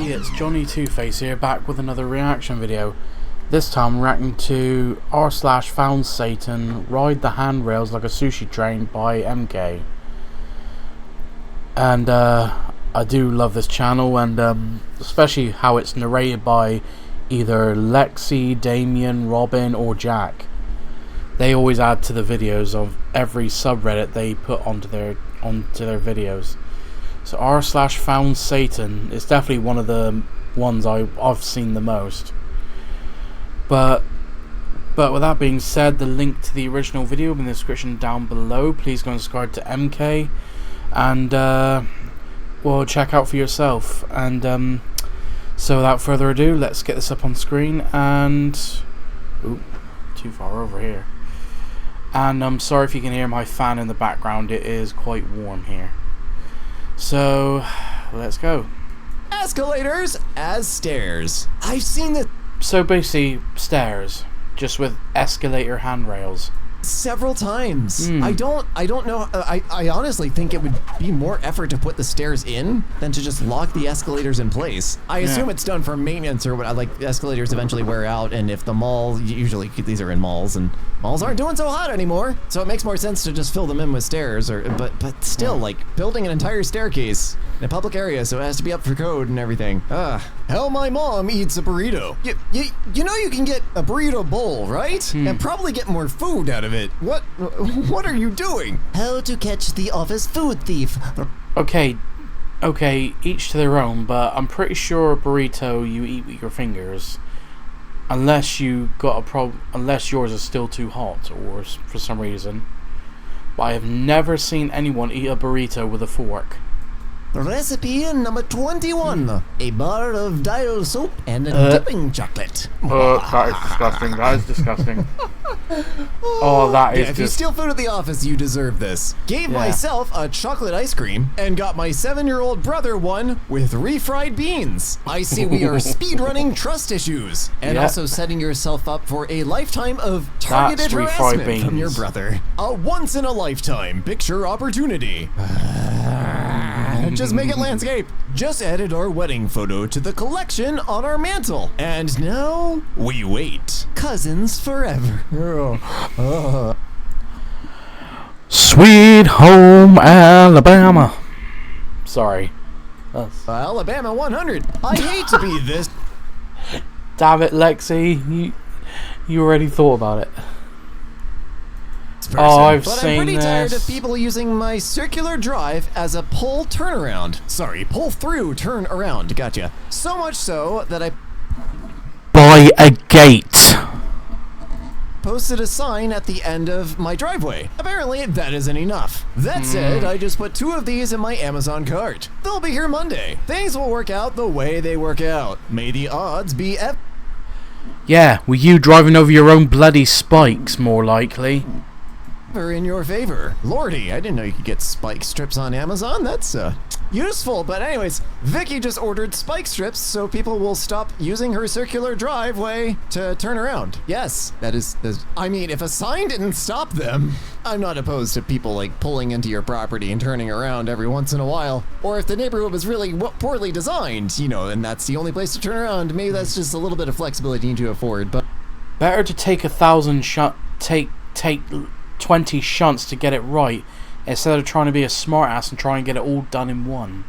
It's Johnny Two-Face here, back with another reaction video. This time reacting to r/Foundsatan Ride the Handrails Like a Sushi Train by MK. And I do love this channel, and especially how it's narrated by either Lexi, Damien, Robin or Jack. They always add to the videos of every subreddit they put onto their videos. So r/Foundsatan is definitely one of the ones I've seen the most. But with that being said, the link to the original video will be in the description down below. Please go and subscribe to MK, and well, check out for yourself. And so without further ado, let's get this up on screen. And ooh, too far over here. And I'm sorry if you can hear my fan in the background. It is quite warm here. So, let's go. Escalators as stairs. I've seen this. So basically, stairs, just with escalator handrails. Several times. I don't know. I honestly think it would be more effort to put the stairs in than to just lock the escalators in place. I assume it's done for maintenance or what. Like, the escalators eventually wear out, and if the mall, usually these are in malls, and malls aren't doing so hot anymore, so it makes more sense to just fill them in with stairs. But still, like, building an entire staircase in a public area, so it has to be up for code and everything. Hell, my mom eats a burrito. You know you can get a burrito bowl, right? And probably get more food out of it. What are you doing? How to catch the office food thief. Okay, each to their own, but I'm pretty sure a burrito you eat with your fingers. Unless you got a problem, unless yours is still too hot or for some reason. But I have never seen anyone eat a burrito with a fork. Recipe number 21. A bar of dial soap and a dipping chocolate. That is disgusting. That is disgusting. Oh, that is if you steal food at the office, you deserve this. Gave myself a chocolate ice cream and got my 7-year-old brother one with refried beans. I see we are speedrunning trust issues and also setting yourself up for a lifetime of targeted harassment from your brother. A once-in-a-lifetime picture opportunity. Just make it landscape. Just added our wedding photo to the collection on our mantle. And now we wait. Cousins forever. Sweet home Alabama. Sorry. Alabama 100. I hate to be this. Damn it, Lexi. You already thought about it. I've seen this. But I'm pretty tired of people using my circular drive as a pull turnaround. Sorry, pull through turn around. Gotcha. So much so that I by a gate posted a sign at the end of my driveway. Apparently, that isn't enough. That said, I just put 2 of these in my Amazon cart. They'll be here Monday. Things will work out the way they work out. May the odds be yeah, with you driving over your own bloody spikes, more likely. In your favor. Lordy, I didn't know you could get spike strips on Amazon. That's useful. But anyways, Vicky just ordered spike strips so people will stop using her circular driveway to turn around. Yes, that is I mean, if a sign didn't stop them, I'm not opposed to people like pulling into your property and turning around every once in a while. Or if the neighborhood was really poorly designed, you know, and that's the only place to turn around, maybe that's just a little bit of flexibility to afford. But better to take 1,000 take 20 shunts to get it right, instead of trying to be a smartass and try and get it all done in one.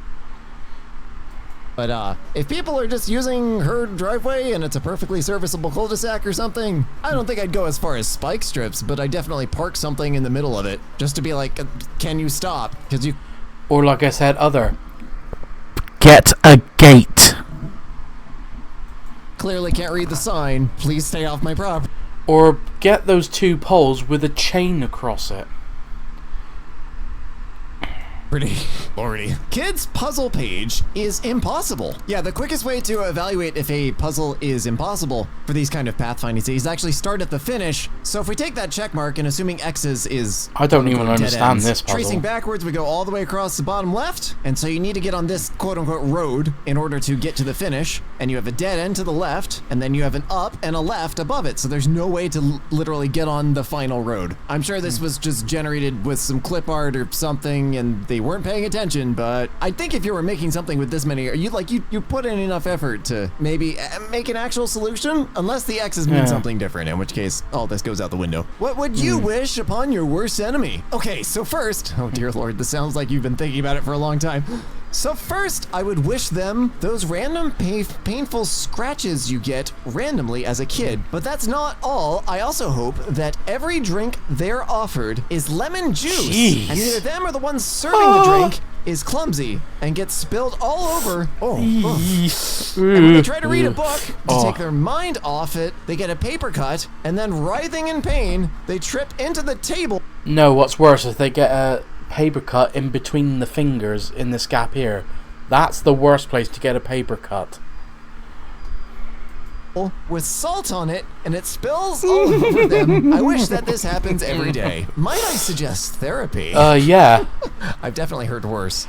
But if people are just using her driveway and it's a perfectly serviceable cul-de-sac or something, I don't think I'd go as far as spike strips, but I definitely park something in the middle of it just to be like, can you stop? Because you, or like I said, get a gate. Clearly can't read the sign. Please stay off my property. Or get those 2 poles with a chain across it. Lordy. Kids' puzzle page is impossible. Yeah, the quickest way to evaluate if a puzzle is impossible for these kind of pathfinding is actually start at the finish. So if we take that check mark and assuming X's is I don't even understand this puzzle. Tracing backwards, we go all the way across the bottom left, and so you need to get on this quote-unquote road in order to get to the finish, and you have a dead end to the left, and then you have an up and a left above it, so there's no way to literally get on the final road. I'm sure this was just generated with some clip art or something, and they weren't paying attention, but I think if you were making something with this many, you put in enough effort to maybe make an actual solution, unless the X's mean something different, in which case all this goes out the window. What would you wish upon your worst enemy? Okay, so first, oh dear Lord, this sounds like you've been thinking about it for a long time. So first, I would wish them those random painful scratches you get randomly as a kid. But that's not all. I also hope that every drink they're offered is lemon juice. Jeez. And either them or the one serving the drink is clumsy and gets spilled all over. And when they try to read a book to take their mind off it, they get a paper cut, and then writhing in pain, they trip into the table. No, what's worse is they get a paper cut in between the fingers in this gap here. That's the worst place to get a paper cut. With salt on it, and it spills all over them. I wish that this happens every day. Might I suggest therapy? Yeah. I've definitely heard worse.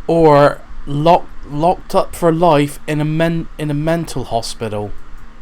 Or locked up for life in a mental hospital.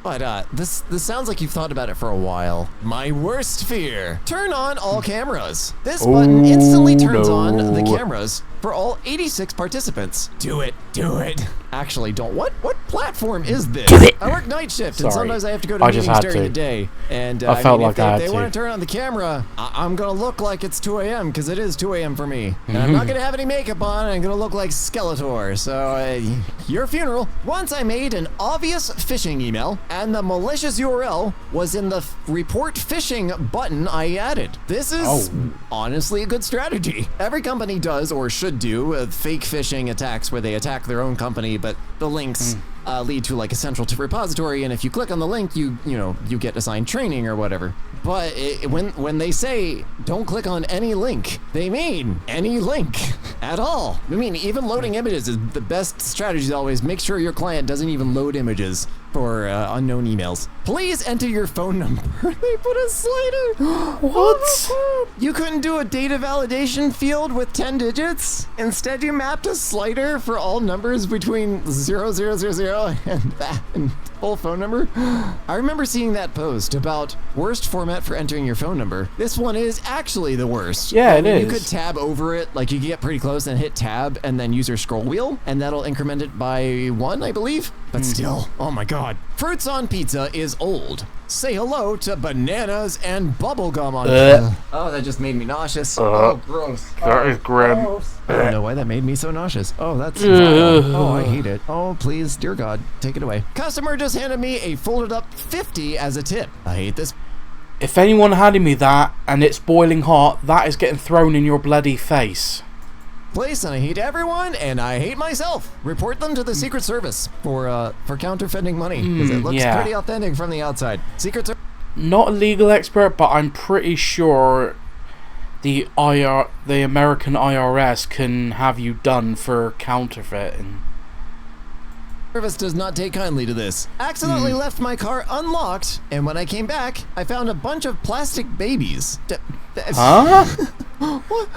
But this sounds like you've thought about it for a while. My worst fear. Turn on all cameras. This button instantly turns on the cameras for all 86 participants. Do it. Do it. Actually, don't. What platform is this? Do it. I work night shift, Sorry. and sometimes I have to go to meetings during the day. And I felt like if they want to turn on the camera, I'm going to look like it's 2 a.m. because it is 2 a.m. for me. And I'm not going to have any makeup on, and I'm going to look like Skeletor. So, your funeral. Once I made an obvious phishing email, and the malicious URL was in the report phishing button I added. This is honestly a good strategy. Every company does or should do fake phishing attacks where they attack their own company, but the links lead to like a central repository, and if you click on the link, you get assigned training or whatever. But when they say don't click on any link, they mean any link at all. I mean, even loading images is the best strategy. Always make sure your client doesn't even load images for unknown emails. Please enter your phone number. They put a slider. What? You couldn't do a data validation field with 10 digits? Instead, you mapped a slider for all numbers between 0000 and full phone number. I remember seeing that post about worst format for entering your phone number. This one is actually the worst. Yeah, it is. You could tab over it, like you can get pretty close and hit tab and then use your scroll wheel, and that'll increment it by 1, I believe. But still, oh my god. Fruits on pizza is old. Say hello to bananas and bubblegum on pizza. Oh, that just made me nauseous. Oh, gross. That is grim. Gross. I don't know why that made me so nauseous. Oh, that's vile. Oh, I hate it. Oh, please, dear God, take it away. Customer just handed me a folded up 50 as a tip. I hate this. If anyone handed me that and it's boiling hot, that is getting thrown in your bloody face. Place, and I hate everyone, and I hate myself. Report them to the Secret Service for counterfeinding money, because it looks pretty authentic from the outside. Secret Service. Not a legal expert, but I'm pretty sure the American IRS can have you done for counterfeiting. Service does not take kindly to this. Accidentally left my car unlocked, and when I came back, I found a bunch of plastic babies. Huh? What?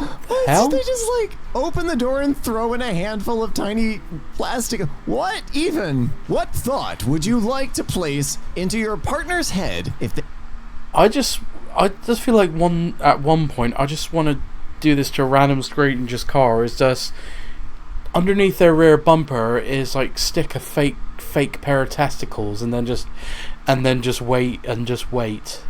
Hell? They just like open the door and throw in a handful of tiny plastic. What even? What thought would you like to place into your partner's head if they... I just feel like at one point I just want to do this to a random stranger's car. Is just underneath their rear bumper is like stick a fake pair of testicles and then just wait.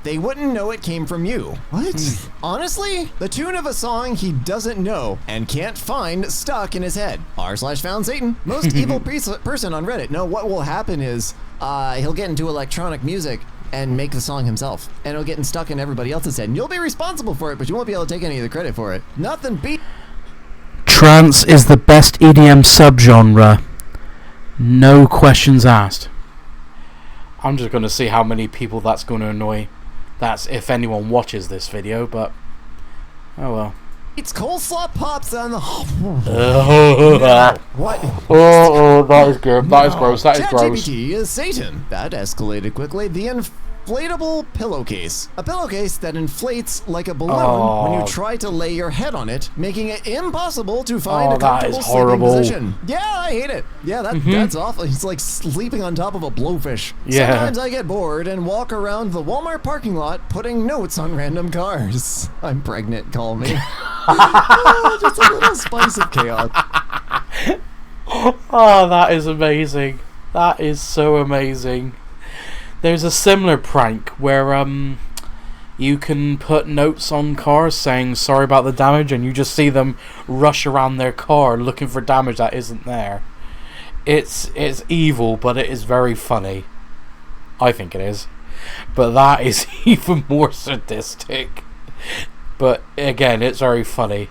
They wouldn't know it came from you. What? Honestly, the tune of a song he doesn't know and can't find stuck in his head. r/Foundsatan. Most evil person on Reddit. No, what will happen is he'll get into electronic music and make the song himself. And it'll get stuck in everybody else's head. And you'll be responsible for it, but you won't be able to take any of the credit for it. Nothing beat... Trance is the best EDM subgenre. No questions asked. I'm just going to see how many people that's going to annoy. That's if anyone watches this video, but Oh well. It's coleslaw pops on the. What? Oh, that is good. That is gross. That is gross. ChatGPT is Satan. That escalated quickly. The inflatable pillowcase. A pillowcase that inflates like a balloon when you try to lay your head on it, making it impossible to find a comfortable sleeping position. Yeah, I hate it. Yeah, that's awful. It's like sleeping on top of a blowfish. Yeah. Sometimes I get bored and walk around the Walmart parking lot putting notes on random cars. I'm pregnant, call me. Just a little spice of chaos. Oh, that is amazing. That is so amazing. There's a similar prank where you can put notes on cars saying sorry about the damage, and you just see them rush around their car looking for damage that isn't there. It's evil, but it is very funny. I think it is. But that is even more sadistic. But again, it's very funny.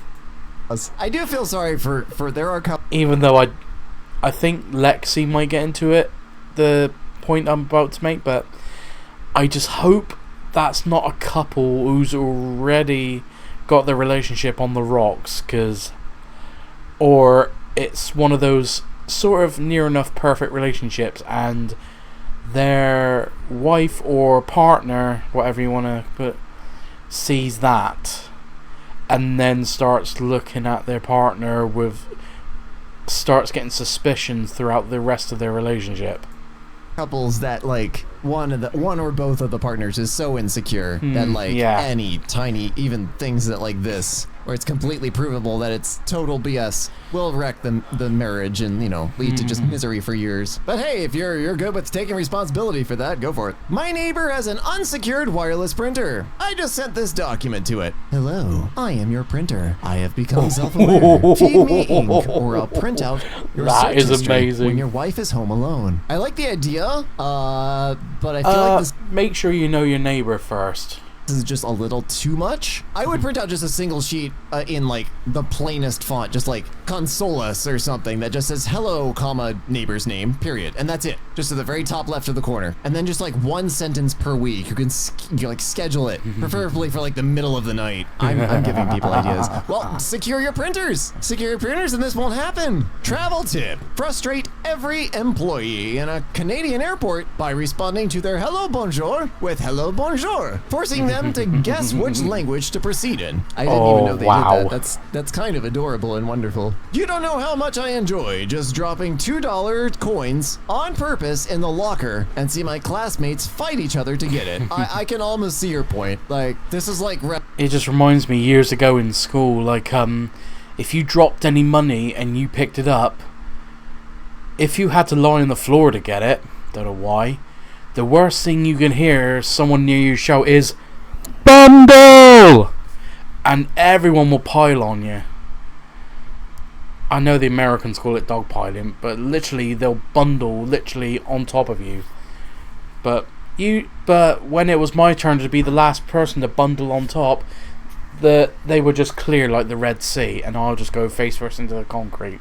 I do feel sorry for there are couple. Even though I think Lexi might get into it, the point I'm about to make, but I just hope that's not a couple who's already got their relationship on the rocks, or it's one of those sort of near enough perfect relationships and their wife or partner, whatever you want to put, sees that and then starts looking at their partner starts getting suspicions throughout the rest of their relationship. Couples that like one or both of the partners is so insecure that like any tiny even things that like this where it's completely provable that it's total BS will wreck the marriage and lead to just misery for years. But hey, if you're good with taking responsibility for that, go for it. My neighbor has an unsecured wireless printer. I just sent this document to it. Hello, I am your printer. I have become self-aware. Feed me ink or I'll print out your search history amazing. When your wife is home alone. I like the idea, but I feel like this. Make sure you know your neighbor first. This is just a little too much. I would print out just a single sheet in like the plainest font, just like Consolus or something that just says hello, comma, neighbor's name, period. And that's it. Just to the very top left of the corner. And then just like one sentence per week. You can like schedule it, preferably for like the middle of the night. I'm giving people ideas. Well, secure your printers. Secure your printers and this won't happen. Travel tip. Frustrate every employee in a Canadian airport by responding to their hello bonjour with hello bonjour, forcing them to guess which language to proceed in. I didn't even know they did that. That's kind of adorable and wonderful. You don't know how much I enjoy just dropping $2 coins on purpose in the locker and see my classmates fight each other to get it. I can almost see your point. Like, this is like... It just reminds me years ago in school, like, if you dropped any money and you picked it up, if you had to lie on the floor to get it, don't know why, the worst thing you can hear someone near you shout is, "Bundle!" And everyone will pile on you. I know the Americans call it dogpiling, but literally they'll bundle literally on top of you. But when it was my turn to be the last person to bundle on top, they would just clear like the Red Sea, and I'll just go face first into the concrete.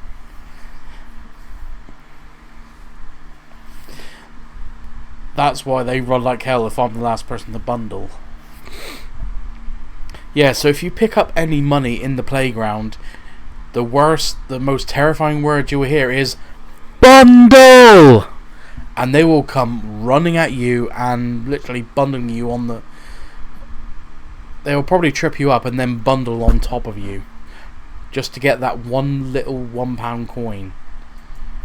That's why they run like hell if I'm the last person to bundle. Yeah, so if you pick up any money in the playground, the most terrifying word you will hear is bundle! And they will come running at you and literally bundling you on the... They will probably trip you up and then bundle on top of you just to get that one little £1 coin.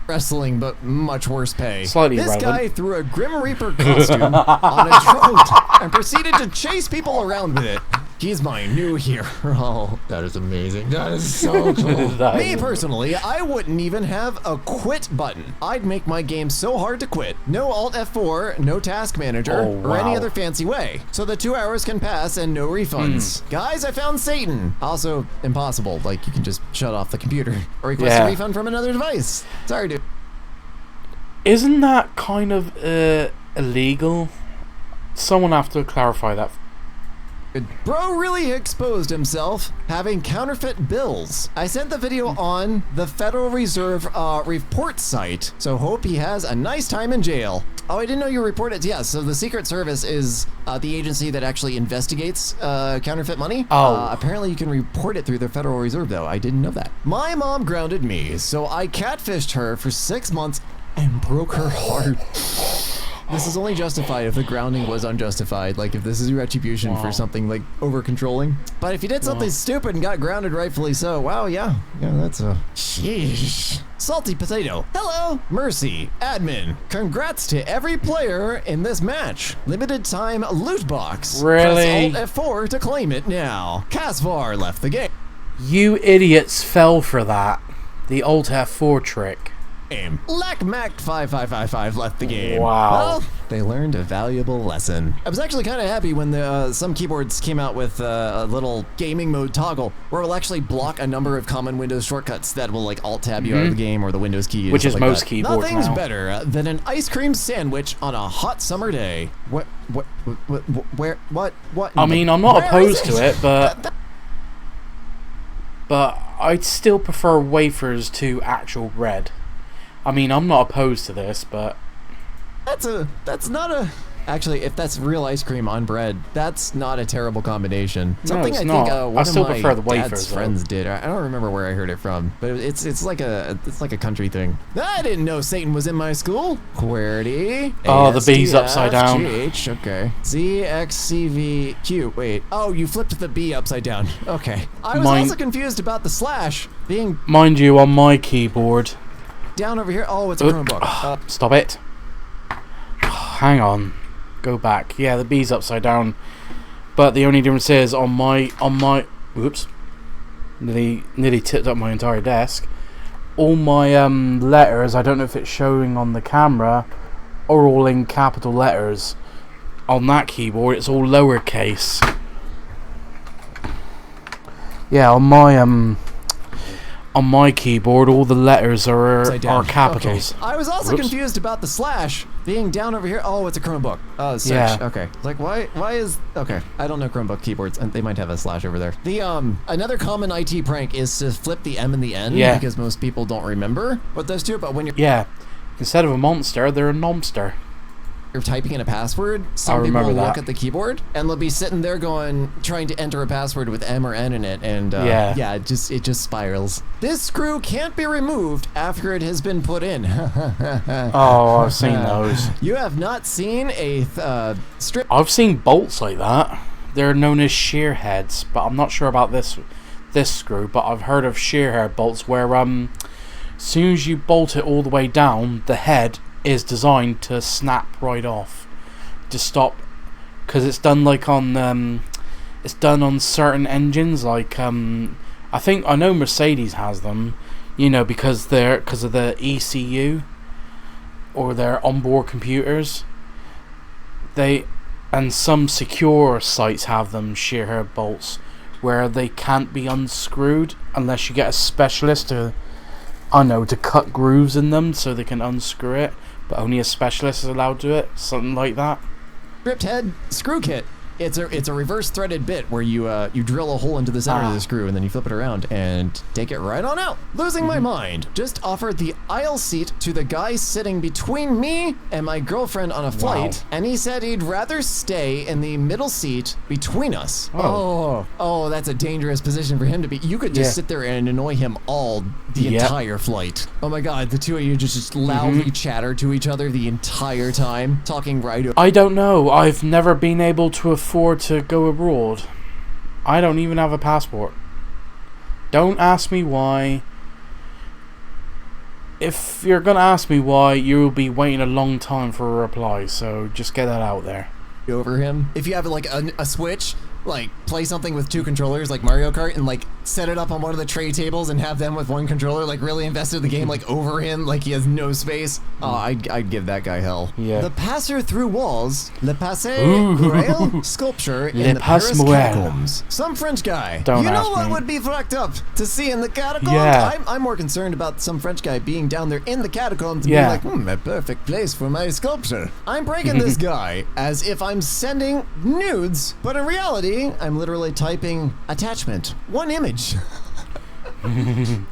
Wrestling, but much worse pay. Slightly this irrelevant. guy threw a Grim Reaper costume on a trout and proceeded to chase people around with it. He's my new hero. That is amazing. That is so cool. Me personally, I wouldn't even have a quit button. I'd make my game so hard to quit. No Alt F4, no task manager, or any other fancy way. So the 2 hours can pass and no refunds. Guys, I found Satan. Also impossible. Like, you can just shut off the computer or request a refund from another device. Sorry, dude. Isn't that kind of illegal? Someone have to clarify that. Bro really exposed himself having counterfeit bills. I sent the video on the Federal Reserve report site, so hope he has a nice time in jail. Oh, I didn't know you reported. Yeah, so the Secret Service is the agency that actually investigates counterfeit money. Oh. Apparently you can report it through the Federal Reserve, though. I didn't know that. My mom grounded me, so I catfished her for 6 months and broke her heart. This is only justified if the grounding was unjustified, like if this is retribution for something like over-controlling. But if you did something stupid and got grounded, rightfully so, wow, yeah, that's a... Sheesh. Salty Potato. Hello, Mercy, admin. Congrats to every player in this match. Limited time loot box. Really? Press Alt F4 to claim it now. Casvar left the game. You idiots fell for that. The Alt F4 trick. LackMac5555 left the game. Wow. Well, they learned a valuable lesson. I was actually kind of happy when some keyboards came out with a little gaming mode toggle where it'll actually block a number of common Windows shortcuts that will like Alt-tab you out of the game or the Windows key. Which is like most that. keyboards Nothing's now. better than an ice cream sandwich on a hot summer day. What? I mean, I'm not opposed to it, but I'd still prefer wafers to actual bread. I mean, I'm not opposed to this, but... That's not a... Actually, if that's real ice cream on bread, that's not a terrible combination. Something I not. think one I still of my prefer the dad's wafers, friends did. I don't remember where I heard it from, but it's like a country thing. I didn't know Satan was in my school. QWERTY. Oh, the B's upside down. GH, okay. ZXCVQ. Wait. Oh, you flipped the B upside down. Okay. I was also confused about the slash being... Mind you, on my keyboard... Down over here. Oh, it's a Chromebook. Stop it. Hang on. Go back. Yeah, the B's upside down. But the only difference is on my whoops. Nearly tipped up my entire desk. All my letters, I don't know if it's showing on the camera, are all in capital letters. On that keyboard it's all lowercase. Yeah, on my keyboard, all the letters are capitals. Okay. I was also confused about the slash being down over here. Oh, it's a Chromebook. Search. Yeah. Okay. Like, why is... Okay. I don't know Chromebook keyboards, and they might have a slash over there. The, another common IT prank is to flip the M and the N, because most people don't remember what those do, but when you're... Yeah. Instead of a monster, they're a nomster. You're typing in a password, some people will look at the keyboard and they'll be sitting there trying to enter a password with M or N in it, and it just spirals. This screw can't be removed after it has been put in. Oh, I've seen those. You have not seen a strip. I've seen bolts like that. They're known as shear heads, but I'm not sure about this screw. But I've heard of shear head bolts where as soon as you bolt it all the way down, the head is designed to snap right off, to stop, because it's done like on it's done on certain engines, like I know Mercedes has them, you know, because of the ECU or their onboard computers. And some secure sites have them, shear head bolts, where they can't be unscrewed unless you get a specialist to cut grooves in them so they can unscrew it. But only a specialist is allowed to do it, something like that. Stripped head screw kit. It's a reverse threaded bit where you drill a hole into the center of the screw and then you flip it around and take it right on out. Losing my mind. Just offered the aisle seat to the guy sitting between me and my girlfriend on a flight, and he said he'd rather stay in the middle seat between us. Oh, that's a dangerous position for him to be. You could just sit there and annoy him all the entire flight. Oh my God, the two of you just loudly chatter to each other the entire time, talking right over. I don't know. I've never been able to afford to go abroad. I don't even have a passport. Don't ask me why. If you're gonna ask me why, you'll be waiting a long time for a reply, so just get that out there. Over him. If you have like a Switch, like play something with two controllers like Mario Kart and like set it up on one of the tray tables and have them with one controller, like really invested in the game, like over him, like he has no space. Oh, I'd give that guy hell. Yeah. The passer through walls, le passer mural sculpture in the Paris catacombs. Some French guy. Don't you know ask what me. would be fucked up to see in the catacombs? Yeah. I'm more concerned about some French guy being down there in the catacombs and being like, a perfect place for my sculpture. I'm breaking this guy as if I'm sending nudes, but in reality, I'm literally typing attachment. One image.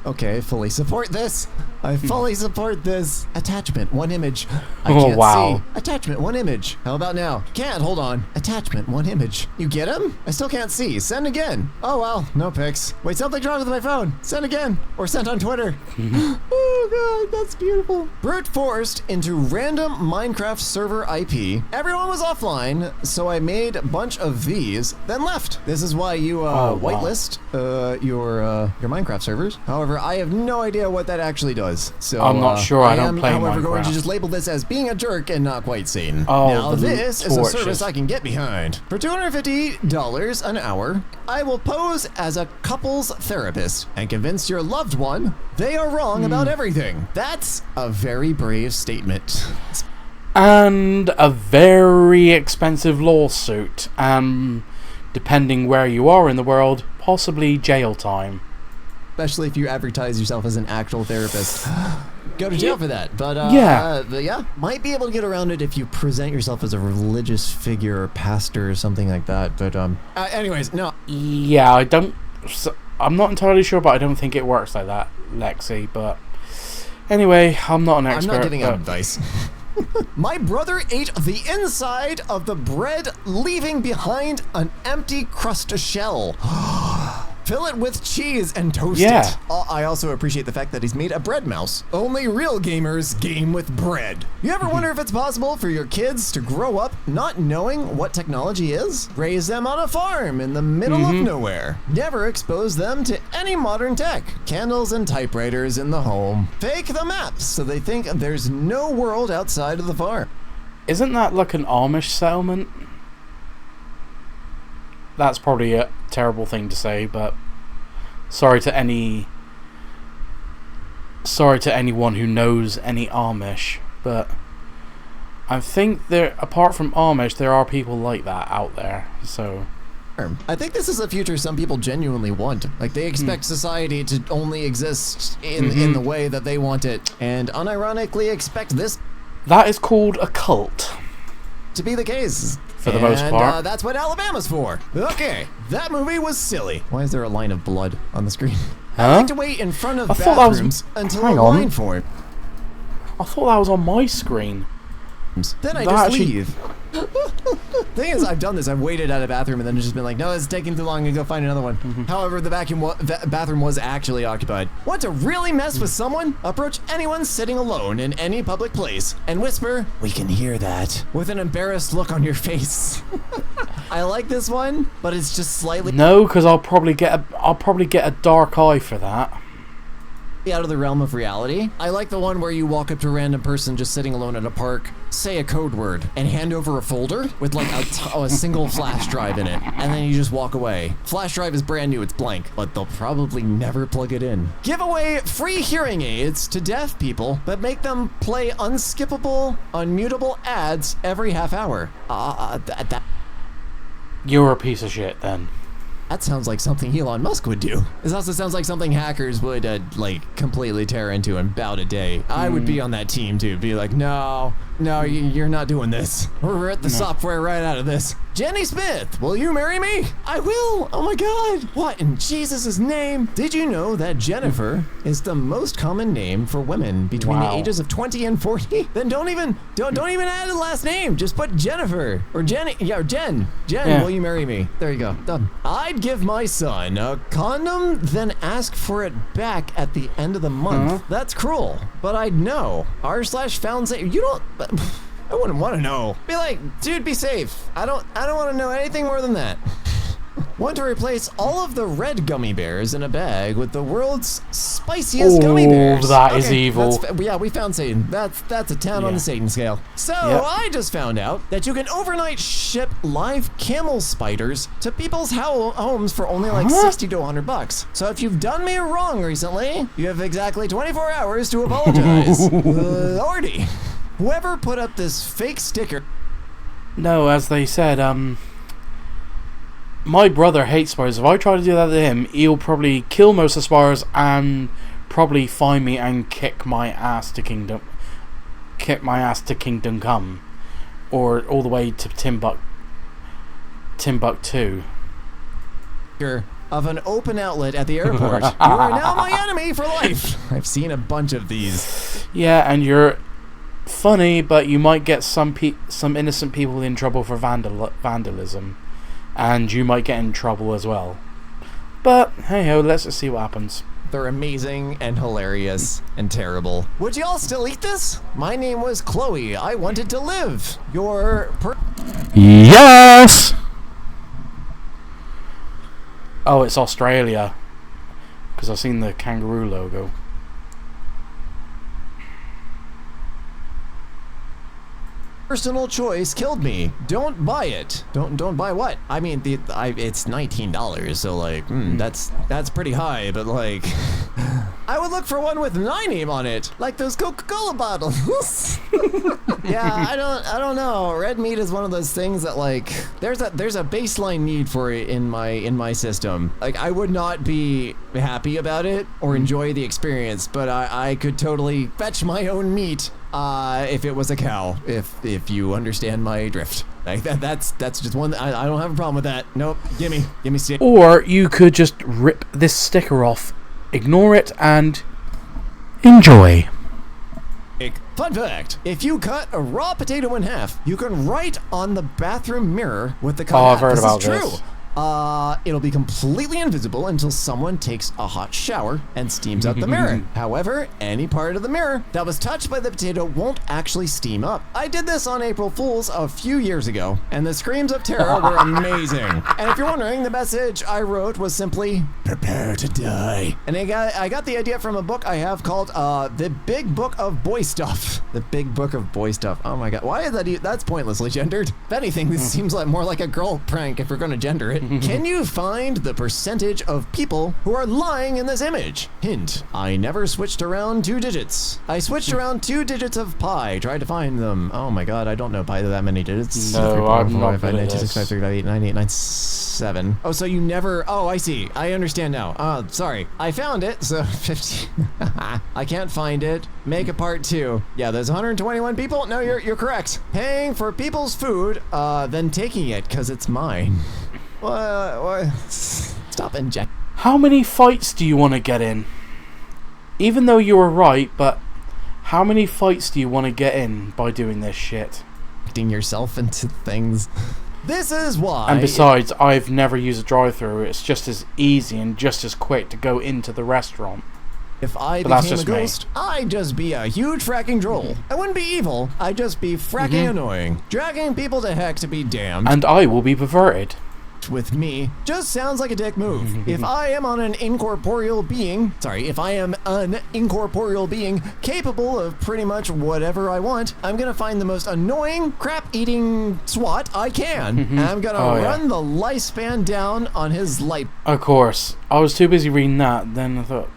Okay, fully support this. I fully support this. Attachment, one image. I Oh, can't wow. see. Attachment, one image. How about now? Can't, hold on. Attachment, one image. You get him? I still can't see. Send again. Oh, well, no pics. Wait, something's wrong with my phone. Send again. Or sent on Twitter. Oh, God, that's beautiful. Brute forced into random Minecraft server IP. Everyone was offline, so I made a bunch of these, then left. This is why you wow. whitelist your Minecraft servers. However, I have no idea what that actually does. So I'm not sure. I don't play however, going to Minecraft. just label this as being a jerk and not quite sane. Oh, now the this is a torches. service I can get behind. For $250 an hour, I will pose as a couples therapist and convince your loved one they are wrong about everything. That's a very brave statement. And a very expensive lawsuit. Depending where you are in the world, possibly jail time. Especially if you advertise yourself as an actual therapist. Go to jail for that. But yeah, might be able to get around it if you present yourself as a religious figure or pastor or something like that. But anyways, no. Yeah, I'm not entirely sure, but I don't think it works like that, Lexi. But anyway, I'm not an expert. I'm not giving out advice. My brother ate the inside of the bread, leaving behind an empty crust shell. Fill it with cheese and toast it. I also appreciate the fact that he's made a bread mouse. Only real gamers game with bread. You ever wonder if it's possible for your kids to grow up not knowing what technology is? Raise them on a farm in the middle of nowhere. Never expose them to any modern tech. Candles and typewriters in the home. Fake the maps so they think there's no world outside of the farm. Isn't that like an Amish settlement? That's probably a terrible thing to say, but sorry to anyone who knows any Amish, but I think apart from Amish, there are people like that out there. So I think this is a future some people genuinely want. Like, they expect society to only exist in the way that they want it, and unironically expect this that is called a cult. To be the case. For the most part. That's what Alabama's for. Okay, that movie was silly. Why is there a line of blood on the screen? Huh? I like to wait in front of I thought that was- bathrooms until hang a on. line forms. I thought that was on my screen. Then I That just actually- leave. Thing is, I've done this. I've waited at a bathroom and then just been like, no, it's taking too long, and go find another one. However, the bathroom was actually occupied. Want to really mess with someone? Approach anyone sitting alone in any public place and whisper, "We can hear that," with an embarrassed look on your face. I like this one, but it's just slightly No, because I'll probably get a dark eye for that. out of the realm of reality. I like the one where you walk up to a random person just sitting alone at a park, say a code word, and hand over a folder with like a single flash drive in it, and then you just walk away. Flash drive is brand new, it's blank, but they'll probably never plug it in. Give away free hearing aids to deaf people, but make them play unskippable, unmutable ads every half hour. You're a piece of shit then. That sounds like something Elon Musk would do. This also sounds like something hackers would like completely tear into in about a day. I would be on that team too. Be like, no, you're not doing this. We're at the software right out of this. Jenny Smith, will you marry me? I will. Oh my God. What in Jesus' name? Did you know that Jennifer is the most common name for women between the ages of 20 and 40? Then don't even add a last name. Just put Jennifer or Jenny. Yeah, or Jen. Yeah. Will you marry me? There you go. Done. I'd give my son a condom, then ask for it back at the end of the month. That's cruel, but I'd know. r/Foundsatan. You don't. I wouldn't want to know. Be like, dude, be safe. I don't want to know anything more than that. Want to replace all of the red gummy bears in a bag with the world's spiciest gummy bears. That is evil. Yeah, we found Satan. That's a 10 on the Satan scale. So I just found out that you can overnight ship live camel spiders to people's homes for only like 60 to 100 bucks. So if you've done me wrong recently, you have exactly 24 hours to apologize. Lordy. Whoever put up this fake sticker. No, as they said, my brother hates spiders. If I try to do that to him, he'll probably kill most of the spiders and probably find me and kick my ass to Kingdom Come, or all the way to Timbuktu. of an open outlet at the airport. You are now my enemy for life. I've seen a bunch of these. Yeah, and you're funny, but you might get some innocent people in trouble for vandalism, and you might get in trouble as well. But hey ho, let's just see what happens. They're amazing and hilarious and terrible. Would y'all still eat this? My name was Chloe. I wanted to live. Yes! Oh, it's Australia. Because I've seen the kangaroo logo. Personal choice killed me. Don't buy it. Don't buy what? I mean, it's $19, so like, that's pretty high. But like, I would look for one with my name on it, like those Coca-Cola bottles. Yeah, I don't know. Red meat is one of those things that like, there's a baseline need for it in my system. Like, I would not be happy about it or enjoy the experience, but I could totally fetch my own meat. If it was a cow, if you understand my drift, like that's just one. I don't have a problem with that. Nope, gimme stick. Or you could just rip this sticker off, ignore it, and enjoy. Fun fact: if you cut a raw potato in half, you can write on the bathroom mirror with the cut. Oh, I've heard about this. It'll be completely invisible until someone takes a hot shower and steams up the mirror. However, any part of the mirror that was touched by the potato won't actually steam up. I did this on April Fool's a few years ago, and the screams of terror were amazing. And if you're wondering, the message I wrote was simply, "Prepare to die." And I got the idea from a book I have called The Big Book of Boy Stuff. The Big Book of Boy Stuff. Oh my god, why is that? That's pointlessly gendered. If anything, this seems like more like a girl prank if we're gonna gender it. Can you find the percentage of people who are lying in this image? Hint, I never switched around 2 digits. I switched around 2 digits of pi, tried to find them. Oh my god, I don't know pi that many digits. No, I'm not good at this. 7. Oh, so you never, oh, I see. I understand now. Sorry. I found it, so 50. I can't find it. Make a part 2. Yeah, there's 121 people. No, you're correct. Paying for people's food, then taking it because it's mine. What? Stop injecting. How many fights do you want to get in? Even though you were right, but how many fights do you want to get in by doing this shit? Injecting yourself into things. This is why. And besides, I've never used a drive-thru. It's just as easy and just as quick to go into the restaurant. If I became a ghost, I'd just be a huge fracking troll. I wouldn't be evil. I'd just be fracking annoying. Dragging people to heck to be damned. And I will be perverted. With me just sounds like a dick move. If I am an incorporeal being capable of pretty much whatever I want, I'm gonna find the most annoying crap-eating swat I can. And I'm gonna run the lifespan down on his light. Of course. I was too busy reading that, then I thought,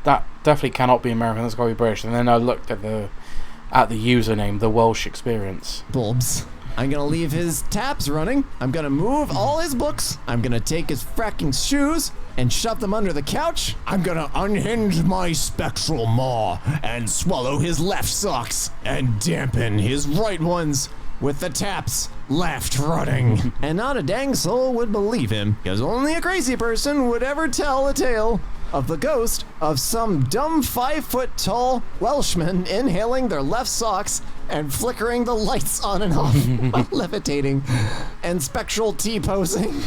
that definitely cannot be American, that's gotta be British. And then I looked at the username, the Welsh Experience. Bulbs. I'm gonna leave his taps running. I'm gonna move all his books. I'm gonna take his fracking shoes and shove them under the couch. I'm gonna unhinge my spectral maw and swallow his left socks and dampen his right ones with the taps left running. And not a dang soul would believe him, because only a crazy person would ever tell a tale of the ghost of some dumb 5-foot-tall Welshman inhaling their left socks and flickering the lights on and off while levitating and spectral T-posing.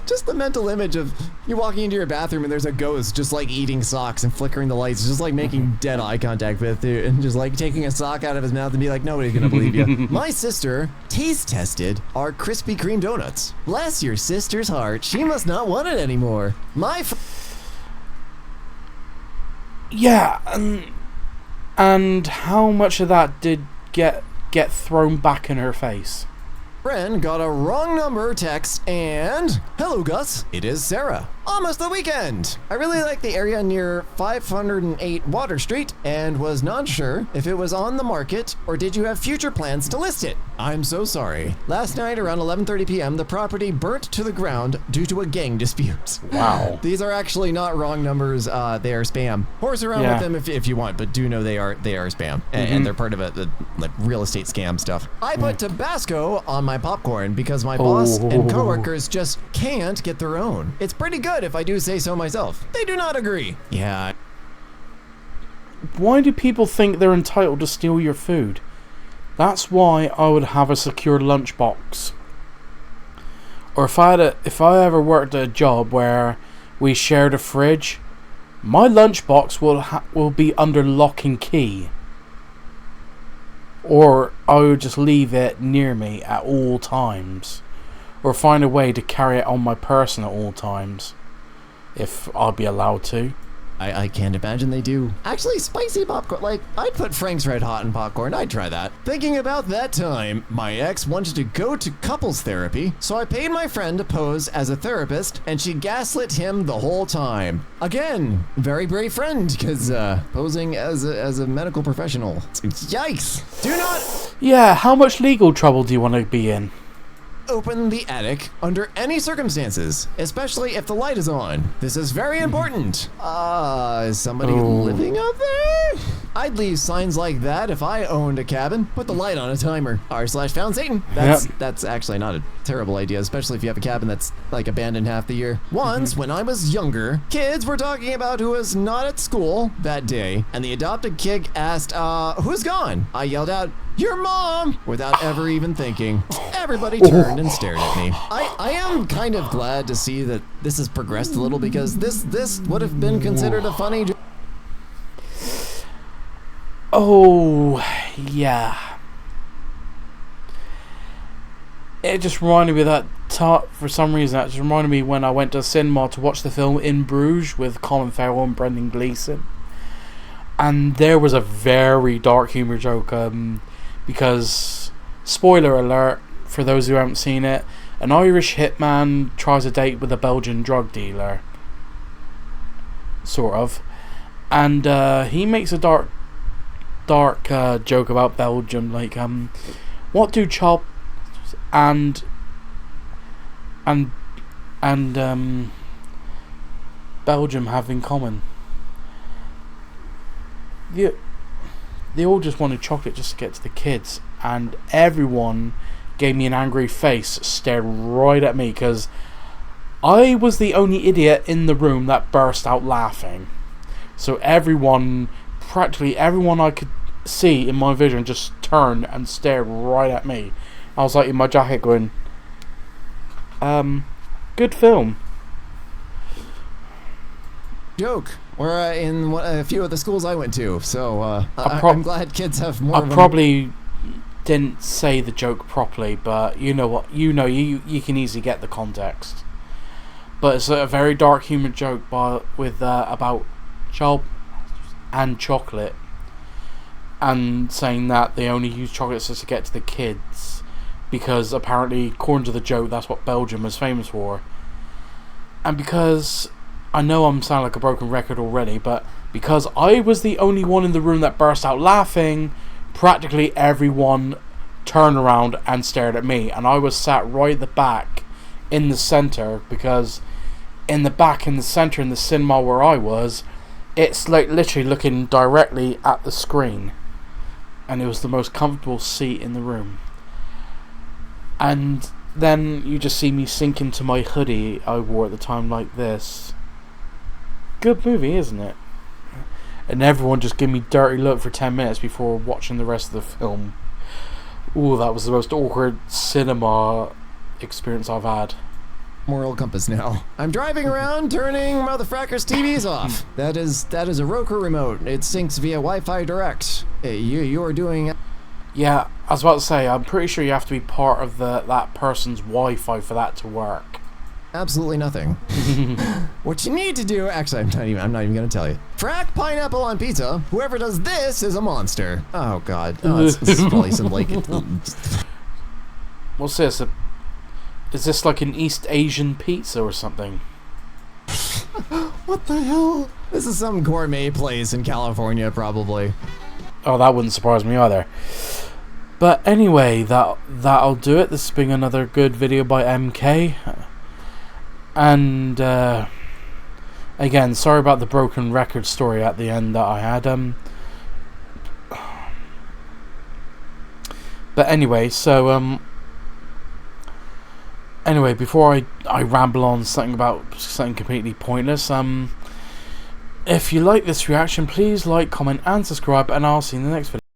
Just the mental image of you walking into your bathroom and there's a ghost just like eating socks and flickering the lights, just like making dead eye contact with you and just like taking a sock out of his mouth and be like, nobody's gonna believe you. My sister taste tested our Krispy Kreme donuts. Bless your sister's heart, she must not want it anymore. Yeah, and how much of that did get thrown back in her face? Friend got a wrong number text and, "Hello Gus, it is Sarah. almost the weekend. I really like the area near 508 Water Street and was not sure if it was on the market or did you have future plans to list it. I'm so sorry. Last night around 11:30 p.m. the property burnt to the ground due to a gang dispute. Wow. These are actually not wrong numbers. They are spam. Horse around with them if you want, but do know they are spam, and they're part of the like real estate scam stuff. I put Tabasco on my popcorn because my boss and coworkers just can't get their own. It's pretty good if I do say so myself. They do not agree. Yeah. Why do people think they're entitled to steal your food? That's why I would have a secure lunchbox. Or if I ever worked at a job where we shared a fridge, my lunchbox will be under lock and key. Or I would just leave it near me at all times. Or find a way to carry it on my person at all times. If I'll be allowed to. I can't imagine they do. Actually, spicy popcorn, like, I'd put Frank's Red Hot in popcorn. I'd try that. Thinking about that time, my ex wanted to go to couples therapy, so I paid my friend to pose as a therapist, and she gaslit him the whole time. Again, very brave friend, because posing as a medical professional. Yikes! Do not... Yeah, how much legal trouble do you want to be in? Open the attic under any circumstances, especially if the light is on. This is very important. Is somebody living out there? I'd leave signs like that if I owned a cabin. Put the light on a timer. r/Foundsatan. That's actually not a terrible idea, especially if you have a cabin that's like abandoned half the year. Once, when I was younger, kids were talking about who was not at school that day, and the adopted kid asked, who's gone? I yelled out, "Your mom!" without ever even thinking. Everybody turned and stared at me. I am kind of glad to see that this has progressed a little because this would have been considered a funny joke. Oh, yeah. It just reminded me of that for some reason. That just reminded me when I went to cinema to watch the film In Bruges with Colin Farrell and Brendan Gleeson. And there was a very dark humor joke, because, spoiler alert, for those who haven't seen it, an Irish hitman tries a date with a Belgian drug dealer. Sort of. And he makes a dark joke about Belgium, like, what do child and Belgium have in common? They all just wanted chocolate just to get to the kids, and everyone gave me an angry face, stared right at me, because I was the only idiot in the room that burst out laughing. So practically everyone I could see in my vision just turned and stared right at me. I was like in my jacket going, good film. Joke. We're in a few of the schools I went to, so I'm glad kids have more. I probably didn't say the joke properly, but you know what? You can easily get the context. But it's a very dark humor joke about child and chocolate, and saying that they only use chocolates just to get to the kids, because apparently, according to the joke, that's what Belgium is famous for. And because I know I'm sounding like a broken record already, but because I was the only one in the room that burst out laughing, practically everyone turned around and stared at me, and I was sat right at the back in the center, because in the back in the center in the cinema where I was, it's like literally looking directly at the screen, and it was the most comfortable seat in the room. And then you just see me sink into my hoodie I wore at the time like this. Good movie, isn't it? And everyone just gave me dirty look for 10 minutes before watching the rest of the film. Ooh, that was the most awkward cinema experience I've had. Moral compass now. I'm driving around turning motherfuckers' TVs off. That is a Roku remote. It syncs via Wi-Fi direct. You are doing... Yeah, I was about to say, I'm pretty sure you have to be part of that person's Wi-Fi for that to work. Absolutely nothing. What you need to do, actually, I'm not even gonna tell you. Frack pineapple on pizza. Whoever does this is a monster. Oh God. Oh, this is probably some like. What's this? Is this like an East Asian pizza or something? What the hell? This is some gourmet place in California, probably. Oh, that wouldn't surprise me either. But anyway, that'll do it. This has been another good video by MK. And again, sorry about the broken record story at the end that I had. But anyway, so anyway, before I ramble on something completely pointless, if you like this reaction, please like, comment, and subscribe, and I'll see you in the next video.